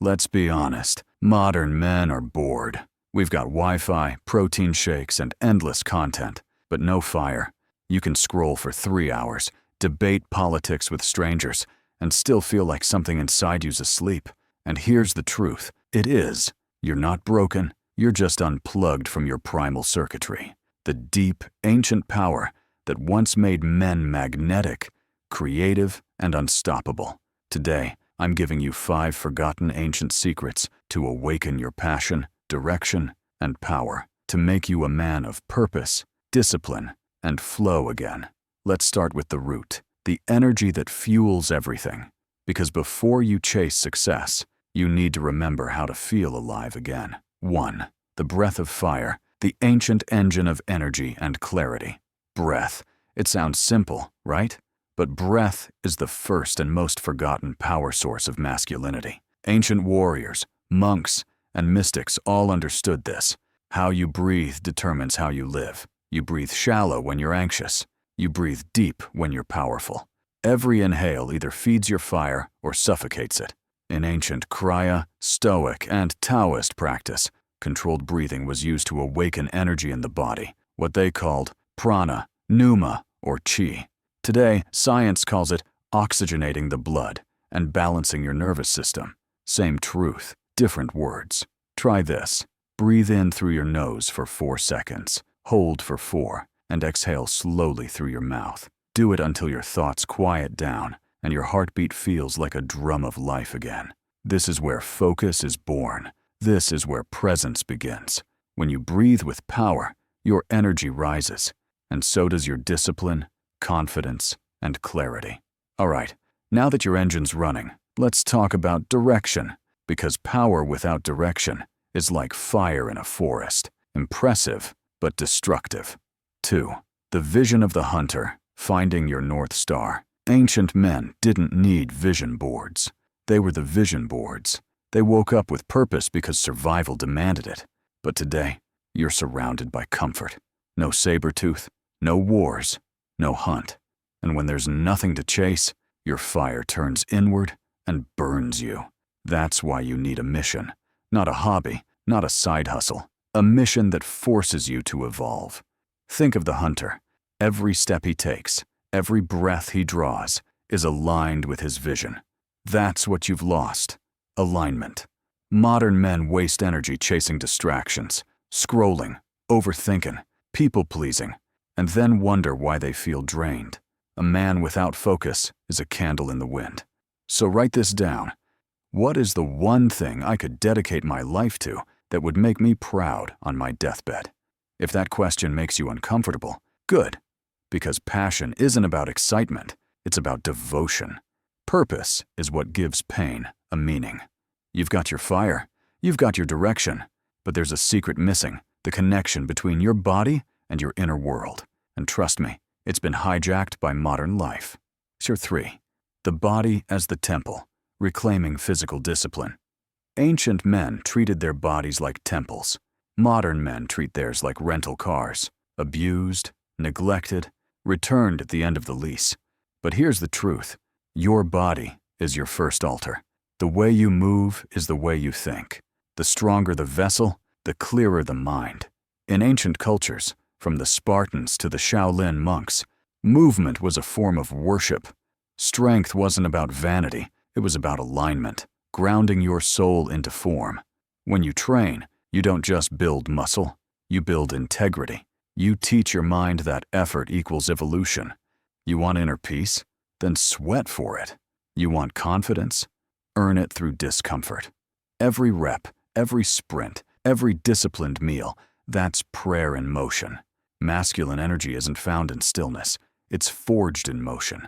Let's be honest, modern men are bored. We've got Wi-Fi, protein shakes, and endless content, but no fire. You can scroll for 3 hours, debate politics with strangers, and still feel like something inside you's asleep. And here's the truth. It is. You're not broken. You're just unplugged from your primal circuitry. The deep, ancient power that once made men magnetic, creative, and unstoppable. Today, I'm giving you 5 forgotten ancient secrets to awaken your passion, direction, and power, to make you a man of purpose, discipline, and flow again. Let's start with the root, the energy that fuels everything. Because before you chase success, you need to remember how to feel alive again. 1. The breath of fire, the ancient engine of energy and clarity. Breath. It sounds simple, right? But breath is the first and most forgotten power source of masculinity. Ancient warriors, monks, and mystics all understood this. How you breathe determines how you live. You breathe shallow when you're anxious. You breathe deep when you're powerful. Every inhale either feeds your fire or suffocates it. In ancient Kriya, Stoic, and Taoist practice, controlled breathing was used to awaken energy in the body, what they called prana, pneuma, or chi. Today, science calls it oxygenating the blood and balancing your nervous system. Same truth, different words. Try this. Breathe in through your nose for 4 seconds, hold for 4, and exhale slowly through your mouth. Do it until your thoughts quiet down and your heartbeat feels like a drum of life again. This is where focus is born. This is where presence begins. When you breathe with power, your energy rises, and so does your discipline, confidence, and clarity. All right, now that your engine's running, let's talk about direction, because power without direction is like fire in a forest, impressive but destructive. 2. The vision of the hunter, finding your North Star. Ancient men didn't need vision boards. They were the vision boards. They woke up with purpose because survival demanded it. But today, you're surrounded by comfort. No saber-tooth, no wars, no hunt. And when there's nothing to chase, your fire turns inward and burns you. That's why you need a mission. Not a hobby, not a side hustle. A mission that forces you to evolve. Think of the hunter. Every step he takes, every breath he draws, is aligned with his vision. That's what you've lost. Alignment. Modern men waste energy chasing distractions, scrolling, overthinking, people-pleasing, and then wonder why they feel drained. A man without focus is a candle in the wind. So write this down. What is the one thing I could dedicate my life to that would make me proud on my deathbed? If that question makes you uncomfortable, good. Because passion isn't about excitement, it's about devotion. Purpose is what gives pain a meaning. You've got your fire, you've got your direction, but there's a secret missing, the connection between your body and your inner world. And trust me, it's been hijacked by modern life. Sure. 3. The body as the temple, reclaiming physical discipline. Ancient men treated their bodies like temples. Modern men treat theirs like rental cars, abused, neglected, returned at the end of the lease. But here's the truth. Your body is your first altar. The way you move is the way you think. The stronger the vessel, the clearer the mind. In ancient cultures, from the Spartans to the Shaolin monks, movement was a form of worship. Strength wasn't about vanity, it was about alignment, grounding your soul into form. When you train, you don't just build muscle, you build integrity. You teach your mind that effort equals evolution. You want inner peace? Then sweat for it. You want confidence? Earn it through discomfort. Every rep, every sprint, every disciplined meal, that's prayer in motion. Masculine energy isn't found in stillness, it's forged in motion.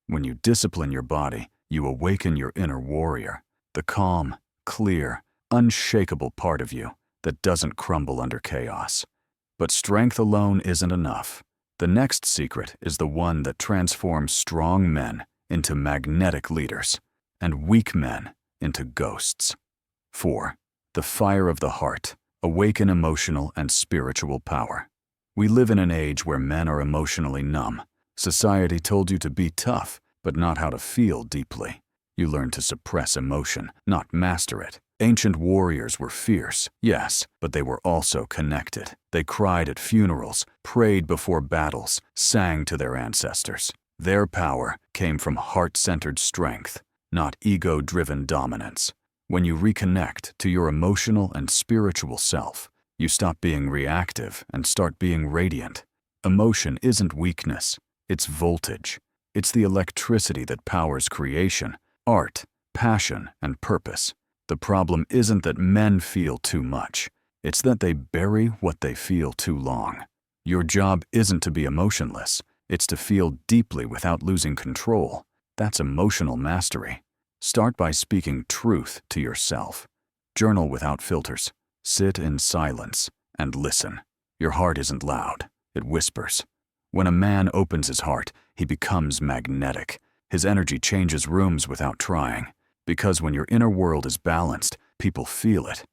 When you discipline your body, you awaken your inner warrior, the calm, clear, unshakable part of you that doesn't crumble under chaos. But strength alone isn't enough. The next secret is the one that transforms strong men into magnetic leaders and weak men into ghosts. 4. The fire of the heart, awaken emotional and spiritual power. We live in an age where men are emotionally numb. Society told you to be tough, but not how to feel deeply. You learn to suppress emotion, not master it. Ancient warriors were fierce, yes, but they were also connected. They cried at funerals, prayed before battles, sang to their ancestors. Their power came from heart-centered strength, not ego-driven dominance. When you reconnect to your emotional and spiritual self, you stop being reactive and start being radiant. Emotion isn't weakness, it's voltage. It's the electricity that powers creation, art, passion, and purpose. The problem isn't that men feel too much. It's that they bury what they feel too long. Your job isn't to be emotionless. It's to feel deeply without losing control. That's emotional mastery. Start by speaking truth to yourself. Journal without filters. Sit in silence and listen. Your heart isn't loud. It whispers. When a man opens his heart, he becomes magnetic. His energy changes rooms without trying. Because when your inner world is balanced, people feel it.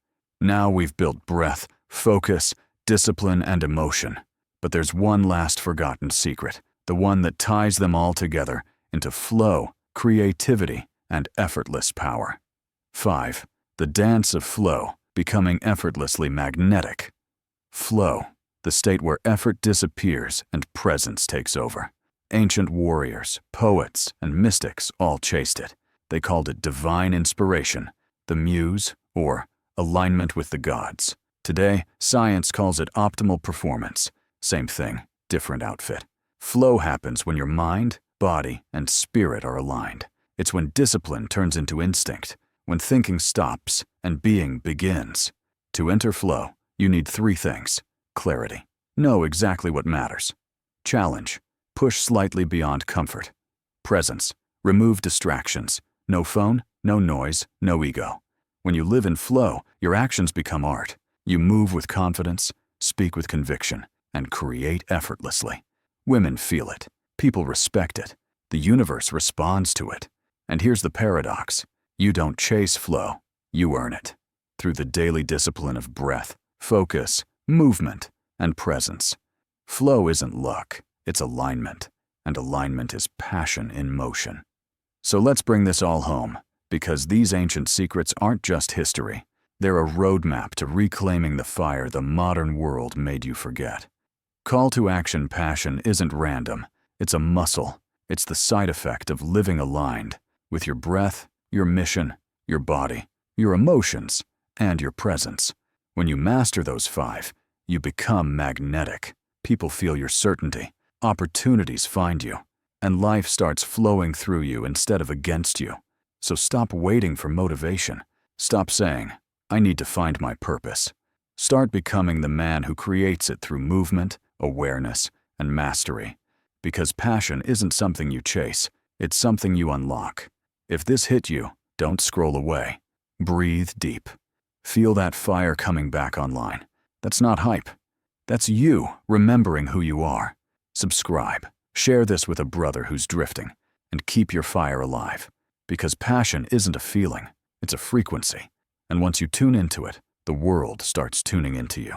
Now we've built breath, focus, discipline, and emotion. But there's one last forgotten secret, the one that ties them all together into flow, creativity, and effortless power. 5. The dance of flow, becoming effortlessly magnetic. Flow, the state where effort disappears and presence takes over. Ancient warriors, poets, and mystics all chased it. They called it divine inspiration, the muse, or alignment with the gods. Today, science calls it optimal performance. Same thing, different outfit. Flow happens when your mind, body, and spirit are aligned. It's when discipline turns into instinct, when thinking stops and being begins. To enter flow, you need 3 things. Clarity. Know exactly what matters. Challenge. Push slightly beyond comfort. Presence. Remove distractions. No phone, no noise, no ego. When you live in flow, your actions become art. You move with confidence, speak with conviction, and create effortlessly. Women feel it. People respect it. The universe responds to it. And here's the paradox. You don't chase flow, you earn it. Through the daily discipline of breath, focus, movement, and presence. Flow isn't luck, it's alignment. And alignment is passion in motion. So let's bring this all home, because these ancient secrets aren't just history. They're a roadmap to reclaiming the fire the modern world made you forget. Call to action passion isn't random. It's a muscle. It's the side effect of living aligned with your breath, your mission, your body, your emotions, and your presence. When you master those 5, you become magnetic. People feel your certainty. Opportunities find you. And life starts flowing through you instead of against you. So stop waiting for motivation. Stop saying, I need to find my purpose. Start becoming the man who creates it through movement, awareness, and mastery. Because passion isn't something you chase, it's something you unlock. If this hit you, don't scroll away. Breathe deep. Feel that fire coming back online. That's not hype. That's you remembering who you are. Subscribe. Share this with a brother who's drifting, and keep your fire alive. Because passion isn't a feeling, it's a frequency. And once you tune into it, the world starts tuning into you.